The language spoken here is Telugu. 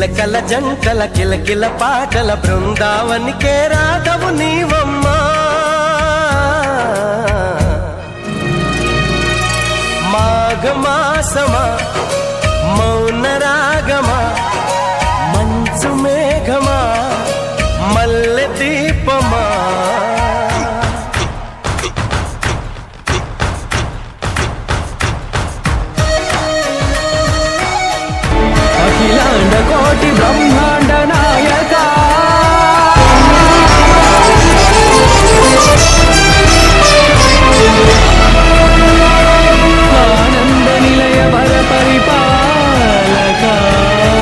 చిలకల జంటల కిలకిల పాటల బృందావనికే రాధవు నీవమ్మా. మాఘమాసమా మౌన రాగమా మంచు